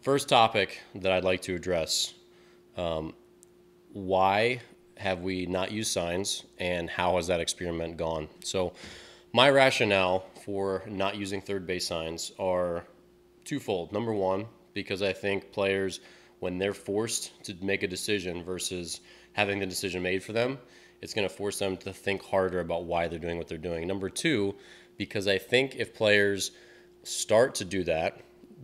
First topic that I'd like to address, why have we not used signs and how has that experiment gone? So my rationale for not using third base signs are twofold. Number one, because I think players, when they're forced to make a decision versus having the decision made for them, it's going to force them to think harder about why they're doing what they're doing. Number two, because I think if players start to do that,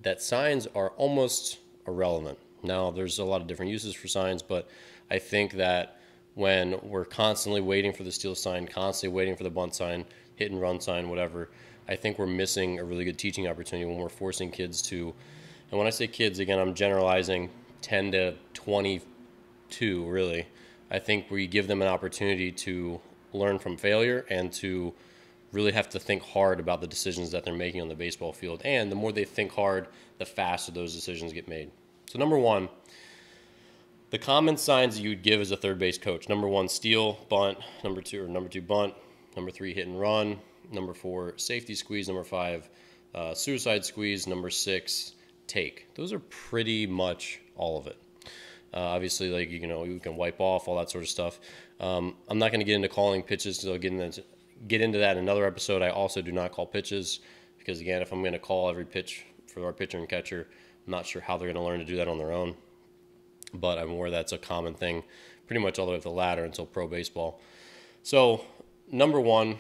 that signs are almost irrelevant. Now, there's a lot of different uses for signs, but I think that when we're constantly waiting for the steal sign, constantly waiting for the bunt sign, hit and run sign, whatever, I think we're missing a really good teaching opportunity when we're forcing kids to, and when I say kids, again, I'm generalizing 10 to 22, really. I think we give them an opportunity to learn from failure and to really have to think hard about the decisions that they're making on the baseball field. And the more they think hard, the faster those decisions get made. So number one, the common signs that you would give as a third base coach. Number one, steal, bunt. Number two, bunt. Number three, hit and run. Number four, safety squeeze. Number five, suicide squeeze. Number six, take. Those are pretty much all of it. Obviously, like, you can wipe off, all that sort of stuff. I'm not going to get into calling pitches, because I'll get into that in another episode. I also do not call pitches because, again, if I'm going to call every pitch for our pitcher and catcher, I'm not sure how they're going to learn to do that on their own. But I'm aware that's a common thing pretty much all the way up the ladder until pro baseball. So, number one,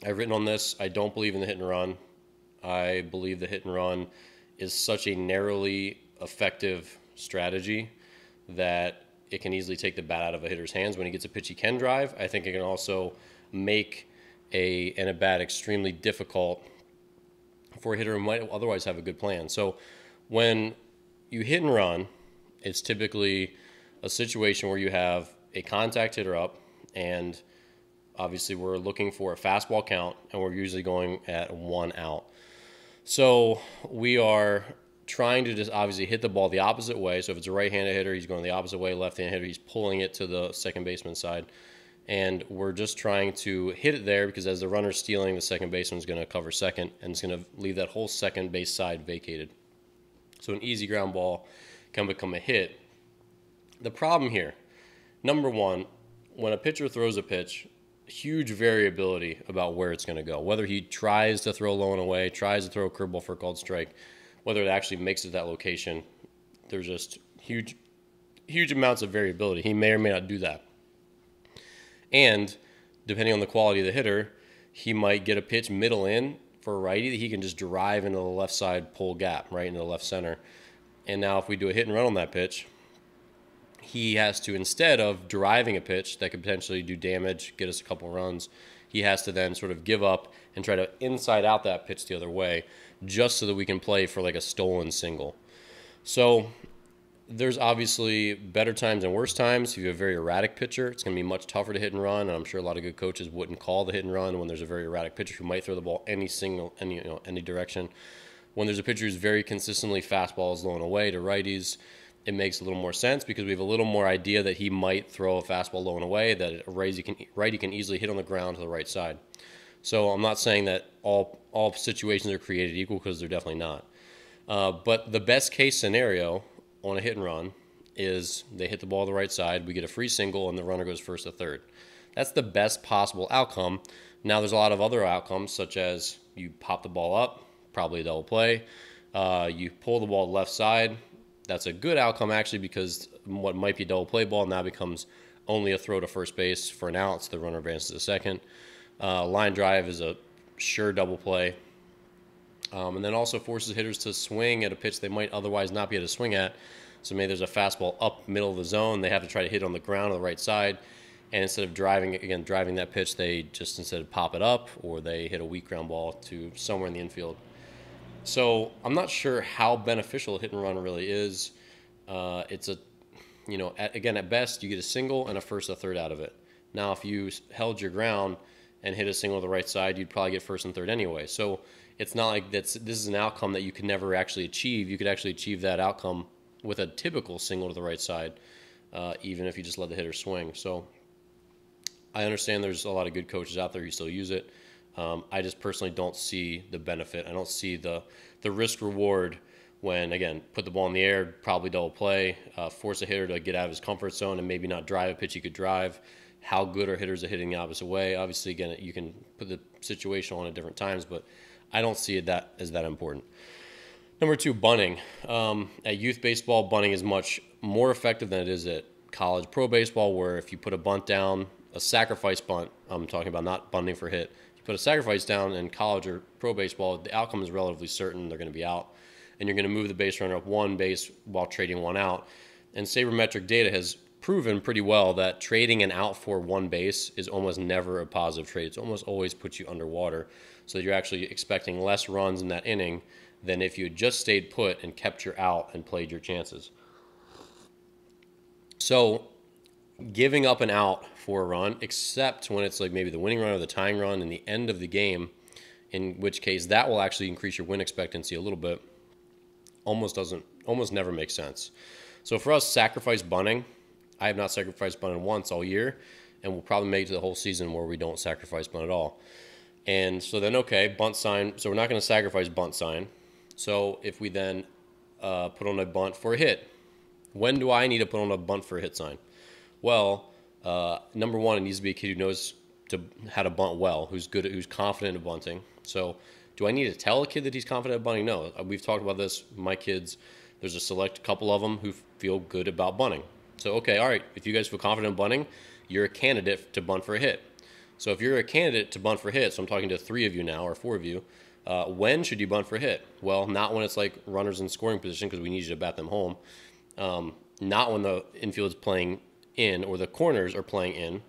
I've written on this, I don't believe in the hit and run. I believe the hit and run is such a narrowly effective strategy that it can easily take the bat out of a hitter's hands. When he gets a pitch he can drive, I think it can also make an at-bat extremely difficult for a hitter who might otherwise have a good plan. So when you hit and run, it's typically a situation where you have a contact hitter up, and obviously we're looking for a fastball count, and we're usually going at 1 out. So we are trying to just obviously hit the ball the opposite way. So if it's a right-handed hitter, he's going the opposite way. Left-handed hitter, he's pulling it to the second baseman side. And we're just trying to hit it there because as the runner's stealing, the second baseman's going to cover second, and it's going to leave that whole second base side vacated. So an easy ground ball can become a hit. The problem here, number one, when a pitcher throws a pitch, huge variability about where it's going to go. Whether he tries to throw low and away, tries to throw a curveball for a called strike, whether it actually makes it to that location, there's just huge amounts of variability. He may or may not do that. And depending on the quality of the hitter, he might get a pitch middle in for a righty that he can just drive into the left side pull gap, right into the left center. And now if we do a hit and run on that pitch, he has to, instead of driving a pitch that could potentially do damage, get us a couple runs, he has to then sort of give up and try to inside out that pitch the other way just so that we can play for like a stolen single. So there's obviously better times and worse times. If you have a very erratic pitcher, it's going to be much tougher to hit and run, and I'm sure a lot of good coaches wouldn't call the hit and run when there's a very erratic pitcher who might throw the ball any direction. When there's a pitcher who's very consistently fastballs low and away to righties, it makes a little more sense because we have a little more idea that he might throw a fastball low and away, that a righty can easily hit on the ground to the right side. So I'm not saying that all situations are created equal, because they're definitely not. But the best case scenario on a hit and run is they hit the ball the right side, we get a free single, and the runner goes first to third. That's the best possible outcome. Now there's a lot of other outcomes, such as you pop the ball up, probably a double play. You pull the ball to the left side. That's a good outcome, actually, because what might be a double play ball now becomes only a throw to first base for an out, so the runner advances to second. Line drive is a sure double play. And then also forces hitters to swing at a pitch they might otherwise not be able to swing at. So maybe there's a fastball up middle of the zone. They have to try to hit on the ground on the right side. And instead of driving that pitch, they just instead pop it up, or they hit a weak ground ball to somewhere in the infield. So I'm not sure how beneficial a hit and run really is. It's at best, you get a single and a first, a third out of it. Now, if you held your ground and hit a single to the right side, you'd probably get first and third anyway. So it's not like this is an outcome that you could never actually achieve. You could actually achieve that outcome with a typical single to the right side, even if you just let the hitter swing. So I understand there's a lot of good coaches out there who still use it. I just personally don't see the benefit. I don't see the risk reward when, again, put the ball in the air, probably double play, force a hitter to get out of his comfort zone and maybe not drive a pitch he could drive. How good are hitters at hitting the opposite way? Obviously, again, you can put the situation on at different times, but I don't see it that as that important. Number 2, bunting. At youth baseball, bunting is much more effective than it is at college pro baseball, where if you put a bunt down, a sacrifice bunt, I'm talking about not bunting for hit. If you put a sacrifice down in college or pro baseball, the outcome is relatively certain. They're going to be out, and you're going to move the base runner up one base while trading one out. And sabermetric data has proven pretty well that trading an out for one base is almost never a positive trade. It's almost always puts you underwater, so you're actually expecting less runs in that inning than if you had just stayed put and kept your out and played your chances. So giving up an out for a run, except when it's like maybe the winning run or the tying run in the end of the game, in which case that will actually increase your win expectancy a little bit, almost never makes sense. So for us, sacrifice bunting, I have not sacrificed bunt once all year, and we'll probably make it to the whole season where we don't sacrifice bunt at all. And so then, okay, bunt sign. So we're not going to sacrifice bunt sign. So if we then put on a bunt for a hit, when do I need to put on a bunt for a hit sign? Well, number one, it needs to be a kid who knows how to bunt well, who's confident at bunting. So do I need to tell a kid that he's confident at bunting? No. We've talked about this. My kids, there's a select couple of them who feel good about bunting. So, okay, all right, if you guys feel confident in bunting, you're a candidate to bunt for a hit. So if you're a candidate to bunt for a hit, so I'm talking to 3 of you now, or 4 of you, when should you bunt for a hit? Well, not when it's like runners in scoring position because we need you to bat them home. Not when the infield is playing in or the corners are playing in.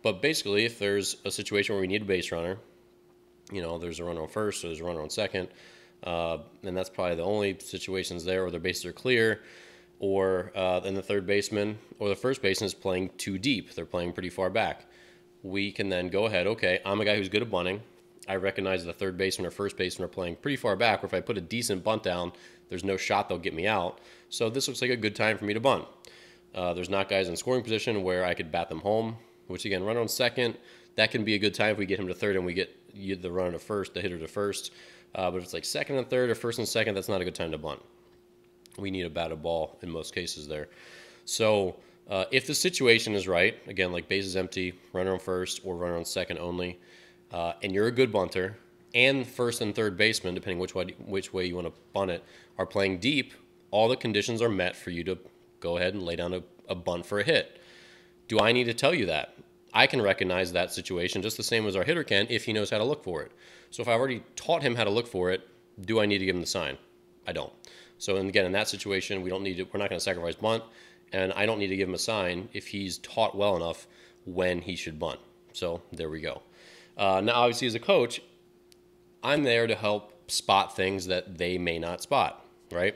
But basically, if there's a situation where we need a base runner, there's a runner on first or there's a runner on second, and that's probably the only situations there where their bases are clear, or then the third baseman or the first baseman is playing too deep. They're playing pretty far back. We can then go ahead, okay, I'm a guy who's good at bunting. I recognize the third baseman or first baseman are playing pretty far back, or if I put a decent bunt down, there's no shot they'll get me out. So this looks like a good time for me to bunt. There's not guys in scoring position where I could bat them home, which again, runner on second, that can be a good time if we get him to third and we get the runner to first, the hitter to first. But if it's like second and third or first and second, that's not a good time to bunt. We need a batted ball in most cases there. So if the situation is right, again, like base is empty, runner on first or runner on second only, and you're a good bunter, and first and third baseman, depending which way you want to bunt it, are playing deep, all the conditions are met for you to go ahead and lay down a bunt for a hit. Do I need to tell you that? I can recognize that situation just the same as our hitter can if he knows how to look for it. So if I've already taught him how to look for it, do I need to give him the sign? I don't. So again, in that situation, we're not going to sacrifice bunt, and I don't need to give him a sign if he's taught well enough when he should bunt. So there we go. Now, obviously, as a coach, I'm there to help spot things that they may not spot, right?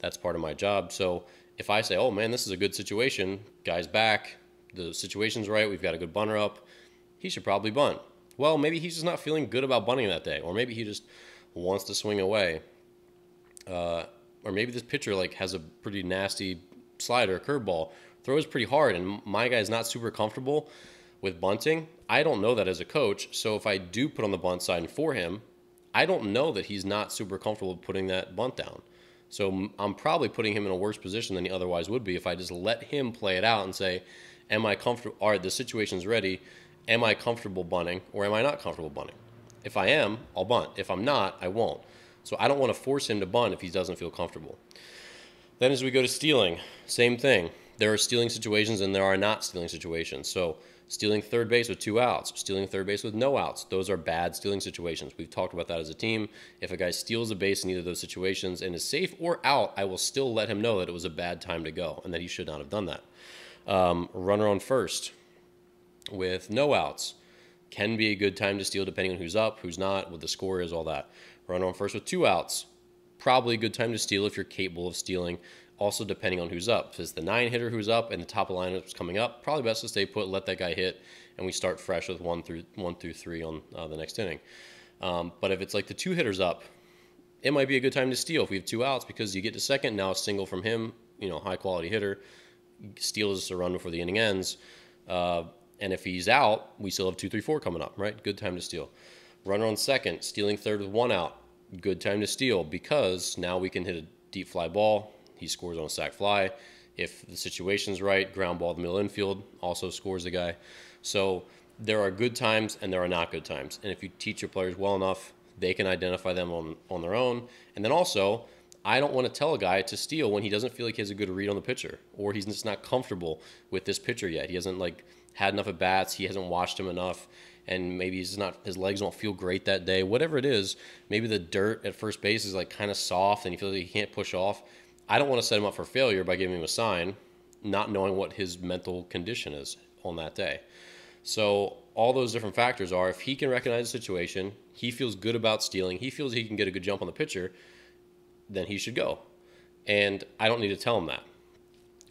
That's part of my job. So if I say, oh, man, this is a good situation, guy's back, the situation's right, we've got a good bunter up, he should probably bunt. Well, maybe he's just not feeling good about bunting that day, or maybe he just wants to swing away. Or maybe this pitcher has a pretty nasty slider, curveball, throws pretty hard, and my guy's not super comfortable with bunting. I don't know that as a coach, so if I do put on the bunt sign for him, I don't know that he's not super comfortable putting that bunt down. So I'm probably putting him in a worse position than he otherwise would be if I just let him play it out and say, am I comfortable? All right, the situation's ready. Am I comfortable bunting or am I not comfortable bunting? If I am, I'll bunt. If I'm not, I won't. So I don't want to force him to bunt if he doesn't feel comfortable. Then as we go to stealing, same thing. There are stealing situations and there are not stealing situations. So stealing third base with 2 outs, stealing third base with no outs, those are bad stealing situations. We've talked about that as a team. If a guy steals a base in either of those situations and is safe or out, I will still let him know that it was a bad time to go and that he should not have done that. Runner on first with no outs can be a good time to steal depending on who's up, who's not, what the score is, all that. Runner on first with 2 outs, probably a good time to steal if you're capable of stealing. Also, depending on who's up. If it's the 9 hitter who's up and the top of the lineup is coming up, probably best to stay put, let that guy hit, and we start fresh with 1 through 3 on the next inning. But if it's like the 2 hitters up, it might be a good time to steal if we have 2 outs because you get to second, now a single from him, high quality hitter, steals a run before the inning ends. And if he's out, we still have 2, 3, 4 coming up, right? Good time to steal. Runner on second, stealing third with 1 out, good time to steal because now we can hit a deep fly ball, he scores on a sac fly. If the situation's right, ground ball to the middle infield, also scores the guy. So there are good times and there are not good times. And if you teach your players well enough, they can identify them on their own. And then also, I don't want to tell a guy to steal when he doesn't feel like he has a good read on the pitcher, or he's just not comfortable with this pitcher yet. He hasn't had enough at bats. He hasn't watched him enough, and maybe his legs don't feel great that day. Whatever it is, maybe the dirt at first base is kind of soft, and he feels like he can't push off. I don't want to set him up for failure by giving him a sign, not knowing what his mental condition is on that day. So all those different factors are, if he can recognize the situation, he feels good about stealing, he feels he can get a good jump on the pitcher, then he should go. And I don't need to tell him that.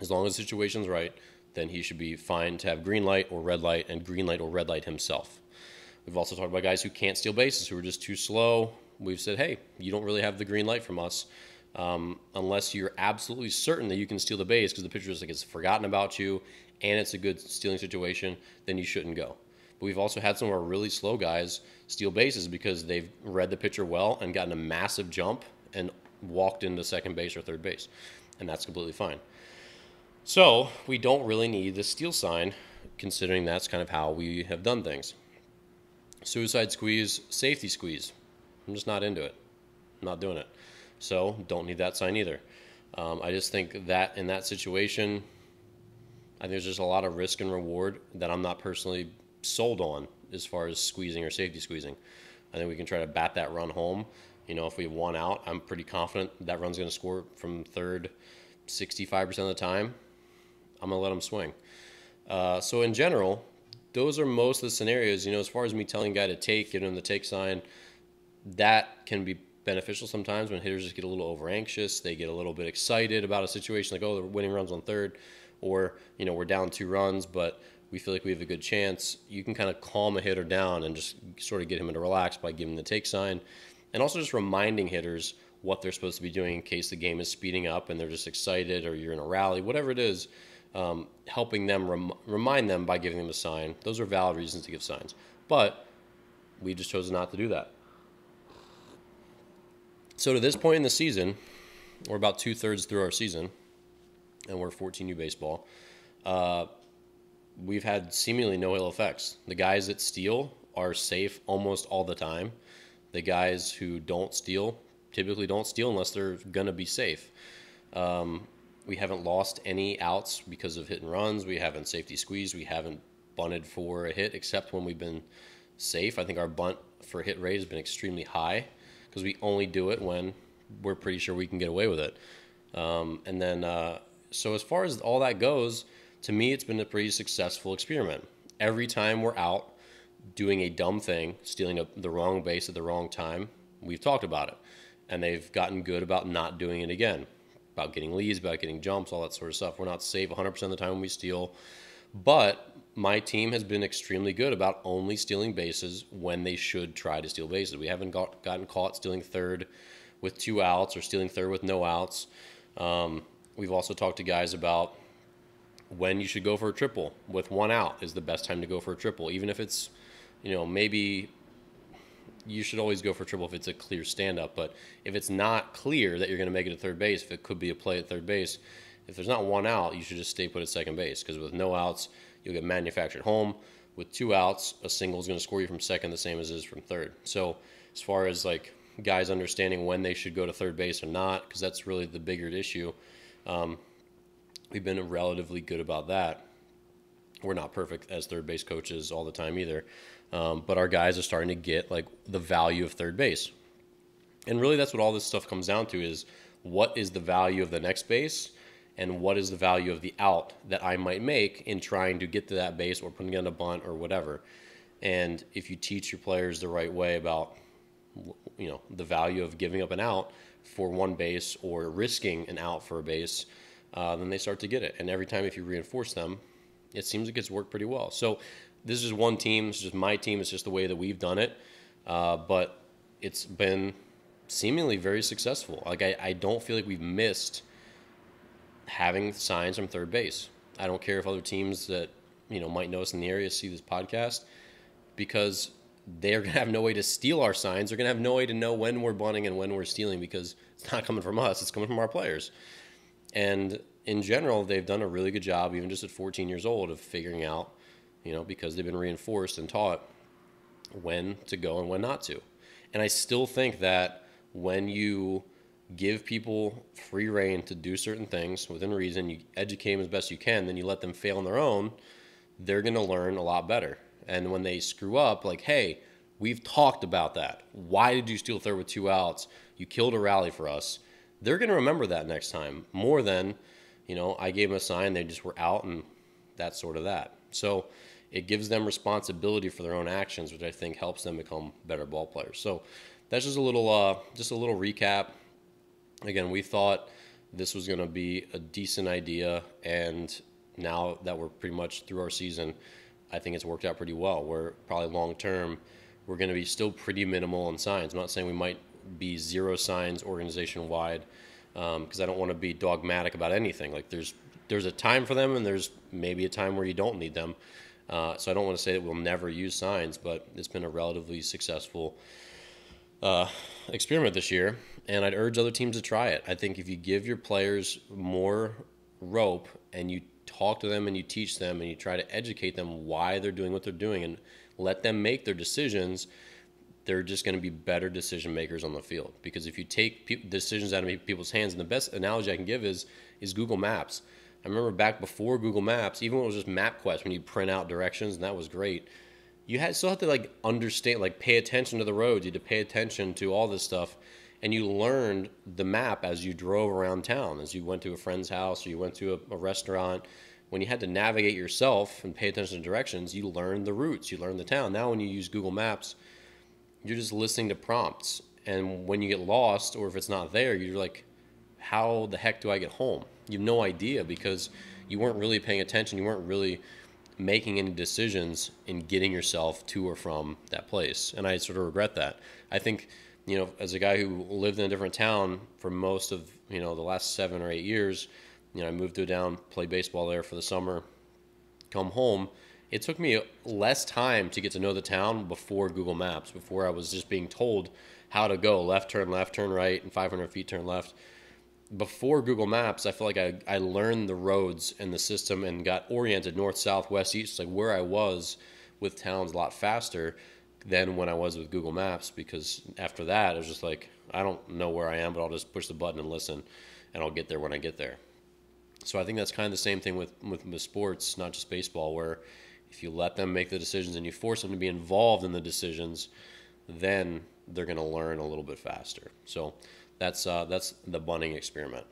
As long as the situation's right, then he should be fine to have green light or red light, and green light or red light himself. We've also talked about guys who can't steal bases, who are just too slow. We've said, hey, you don't really have the green light from us unless you're absolutely certain that you can steal the base because the pitcher has forgotten about you and it's a good stealing situation, then you shouldn't go. But we've also had some of our really slow guys steal bases because they've read the pitcher well and gotten a massive jump and walked into second base or third base, and that's completely fine. So we don't really need the steal sign, considering that's kind of how we have done things. Suicide squeeze, safety squeeze. I'm just not into it. I'm not doing it. So don't need that sign either. I just think that in that situation, I think there's just a lot of risk and reward that I'm not personally sold on as far as squeezing or safety squeezing. I think we can try to bat that run home. If we have one out, I'm pretty confident that run's going to score from third 65% of the time. I'm going to let him swing. So in general, those are most of the scenarios. As far as me telling a guy to take, giving him the take sign, that can be beneficial sometimes when hitters just get a little over anxious. They get a little bit excited about a situation, like, oh, the winning run's on third, or we're down 2 runs, but we feel like we have a good chance. You can kind of calm a hitter down and just sort of get him to relax by giving the take sign, and also just reminding hitters what they're supposed to be doing in case the game is speeding up and they're just excited, or you're in a rally, whatever it is. Helping them, remind them by giving them a sign. Those are valid reasons to give signs, but we just chose not to do that. So to this point in the season, we're about 2/3 through our season, and we're 14U baseball. We've had seemingly no ill effects. The guys that steal are safe almost all the time. The guys who don't steal typically don't steal unless they're going to be safe. We haven't lost any outs because of hit and runs. We haven't safety squeezed. We haven't bunted for a hit except when we've been safe. I think our bunt for hit rate has been extremely high because we only do it when we're pretty sure we can get away with it. So as far as all that goes, to me, it's been a pretty successful experiment. Every time we're out doing a dumb thing, stealing the wrong base at the wrong time, we've talked about it. And they've gotten good about not doing it again, about getting leads, about getting jumps, all that sort of stuff. We're not safe 100% of the time when we steal, but my team has been extremely good about only stealing bases when they should try to steal bases. We haven't gotten caught stealing third with 2 outs or stealing third with no outs. We've also talked to guys about when you should go for a triple with 1 out is the best time to go for a triple, even if it's, maybe you should always go for a triple if it's a clear stand-up. But if it's not clear that you're going to make it to third base, if it could be a play at third base, if there's not 1 out, you should just stay put at second base, because with no outs, you'll get manufactured home. With 2 outs, a single is going to score you from second the same as it is from third. So as far as guys understanding when they should go to third base or not, because that's really the bigger issue, we've been relatively good about that. We're not perfect as third base coaches all the time either. But our guys are starting to get the value of third base. And really that's what all this stuff comes down to, is what is the value of the next base and what is the value of the out that I might make in trying to get to that base or putting in a bunt or whatever. And if you teach your players the right way about, the value of giving up an out for 1 base or risking an out for a base, then they start to get it. And every time if you reinforce them, it seems like it's worked pretty well. So this is one team. It's just my team. It's just the way that we've done it. But it's been seemingly very successful. I don't feel like we've missed having signs from third base. I don't care if other teams that, might know us in the area see this podcast, because they're going to have no way to steal our signs. They're going to have no way to know when we're bunting and when we're stealing, because it's not coming from us. It's coming from our players. And in general, they've done a really good job, even just at 14 years old, of figuring out, because they've been reinforced and taught when to go and when not to. And I still think that when you give people free rein to do certain things within reason, you educate them as best you can, then you let them fail on their own, they're going to learn a lot better. And when they screw up, like, hey, we've talked about that. Why did you steal third with 2 outs? You killed a rally for us. They're going to remember that next time more than, I gave them a sign, they just were out, and that's sort of that. So it gives them responsibility for their own actions, which I think helps them become better ball players. So that's just a little recap. Again, we thought this was going to be a decent idea, and now that we're pretty much through our season, I think it's worked out pretty well. We're probably long term, we're going to be still pretty minimal on signs. I'm not saying we might be 0 signs organization wide, because I don't want to be dogmatic about anything. Like there's a time for them, and there's maybe a time where you don't need them. So I don't want to say that we'll never use signs, but it's been a relatively successful experiment this year, and I'd urge other teams to try it. I think if you give your players more rope and you talk to them and you teach them and you try to educate them why they're doing what they're doing and let them make their decisions, they're just going to be better decision makers on the field. Because if you take decisions out of people's hands, and the best analogy I can give is Google Maps. I remember back before Google Maps, even when it was just MapQuest, when you print out directions, and that was great, you still have to understand, pay attention to the roads. You had to pay attention to all this stuff, and you learned the map as you drove around town, as you went to a friend's house or you went to a restaurant. When you had to navigate yourself and pay attention to directions, you learned the routes, you learned the town. Now when you use Google Maps, you're just listening to prompts, and when you get lost or if it's not there, you're like, how the heck do I get home? You have no idea, because you weren't really paying attention. You weren't really making any decisions in getting yourself to or from that place. And I sort of regret that. I think, as a guy who lived in a different town for most of, the last 7 or 8 years, I moved to town, played baseball there for the summer, come home. It took me less time to get to know the town before Google Maps, before I was just being told how to go, left, turn right, and 500 feet turn left. Before Google Maps, I feel like I learned the roads and the system and got oriented north, south, west, east, like where I was with towns a lot faster than when I was with Google Maps, because after that, it was just like, I don't know where I am, but I'll just push the button and listen, and I'll get there when I get there. So I think that's kind of the same thing with sports, not just baseball, where if you let them make the decisions and you force them to be involved in the decisions, then they're going to learn a little bit faster. So that's the bunting experiment.